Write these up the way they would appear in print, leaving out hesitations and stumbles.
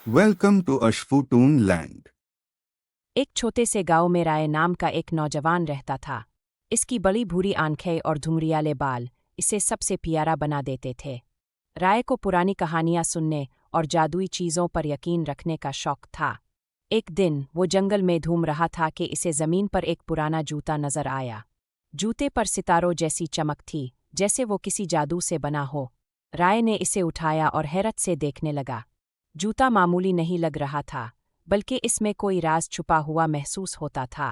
Welcome to Ashfutoon Land. एक छोटे से गांव में राय नाम का एक नौजवान रहता था। इसकी बड़ी भूरी आंखें और धुंघरियाले बाल इसे सबसे प्यारा बना देते थे। राय को पुरानी कहानियां सुनने और जादुई चीज़ों पर यकीन रखने का शौक था। एक दिन वो जंगल में घूम रहा था कि इसे ज़मीन पर एक पुराना जूता नज़र आया। जूते पर सितारों जैसी चमक थी, जैसे वो किसी जादू से बना हो। राय ने इसे उठाया और हैरत से देखने लगा। जूता मामूली नहीं लग रहा था, बल्कि इसमें कोई राज छुपा हुआ महसूस होता था।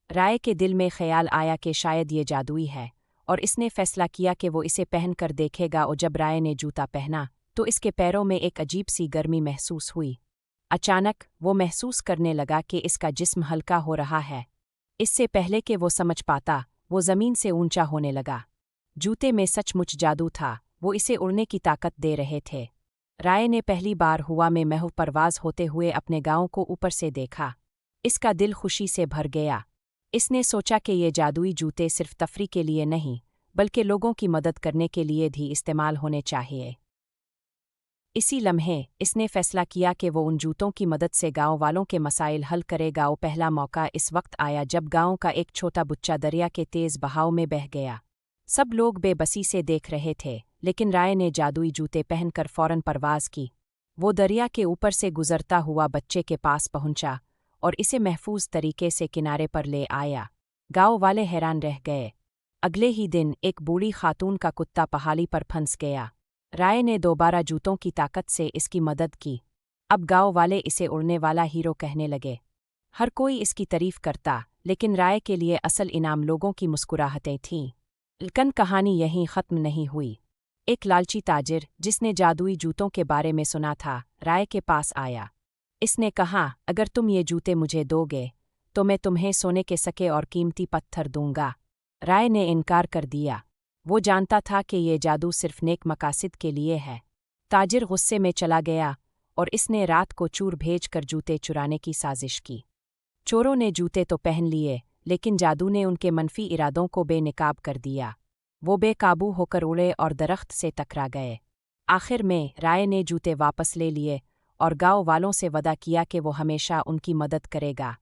राय के दिल में ख्याल आया कि शायद ये जादुई है, और इसने फैसला किया कि वो इसे पहन कर देखेगा। और जब राय ने जूता पहना तो इसके पैरों में एक अजीब सी गर्मी महसूस हुई। अचानक वो महसूस करने लगा कि इसका जिस्म हल्का हो रहा है। इससे पहले कि वो समझ पाता, वो ज़मीन से ऊंचा होने लगा। जूते में सचमुच जादू था, वो इसे उड़ने की ताकत दे रहे थे। राय ने पहली बार हवा में महव परवाज होते हुए अपने गांव को ऊपर से देखा। इसका दिल खुशी से भर गया। इसने सोचा कि ये जादुई जूते सिर्फ तफरी के लिए नहीं, बल्कि लोगों की मदद करने के लिए भी इस्तेमाल होने चाहिए। इसी लम्हे इसने फैसला किया कि वो उन जूतों की मदद से गांव वालों के मसाइल हल करेगा। वो पहला मौका इस वक्त आया जब गांव का एक छोटा बच्चा दरिया के तेज बहाव में बह गया। सब लोग बेबसी से देख रहे थे, लेकिन राय ने जादुई जूते पहनकर फौरन परवाज की। वो दरिया के ऊपर से गुजरता हुआ बच्चे के पास पहुंचा और इसे महफूज तरीके से किनारे पर ले आया। गांव वाले हैरान रह गए। अगले ही दिन एक बूढ़ी खातून का कुत्ता पहाड़ी पर फंस गया। राय ने दोबारा जूतों की ताकत से इसकी मदद की। अब गांव वाले इसे उड़ने वाला हीरो कहने लगे। हर कोई इसकी तारीफ करता, लेकिन राय के लिए असल इनाम लोगों की मुस्कुराहटें थीं। लेकिन कहानी यहीं ख़त्म नहीं हुई। एक लालची ताजिर, जिसने जादुई जूतों के बारे में सुना था, राय के पास आया। इसने कहा, अगर तुम ये जूते मुझे दोगे तो मैं तुम्हें सोने के सके और कीमती पत्थर दूंगा। राय ने इनकार कर दिया। वो जानता था कि ये जादू सिर्फ नेक मकासद के लिए है। ताजिर गुस्से में चला गया और इसने रात को चूर भेजकर जूते चुराने की साजिश की। चोरों ने जूते तो पहन लिए, लेकिन जादू ने उनके मनफी इरादों को बेनकाब कर दिया। वो बेकाबू होकर उड़े और दरख्त से टकरा गए। आखिर में राय ने जूते वापस ले लिए और गांव वालों से वादा किया कि वो हमेशा उनकी मदद करेगा।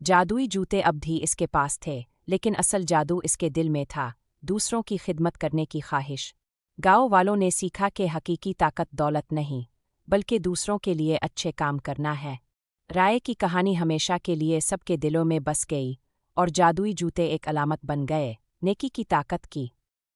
जादुई जूते अब भी इसके पास थे, लेकिन असल जादू इसके दिल में था, दूसरों की खिदमत करने की ख्वाहिश। गांव वालों ने सीखा कि हकीकी ताकत दौलत नहीं, बल्कि दूसरों के लिए अच्छे काम करना है। राय की कहानी हमेशा के लिए सबके दिलों में बस गई, और जादुई जूते एक अलामत बन गए नेकी की ताकत की।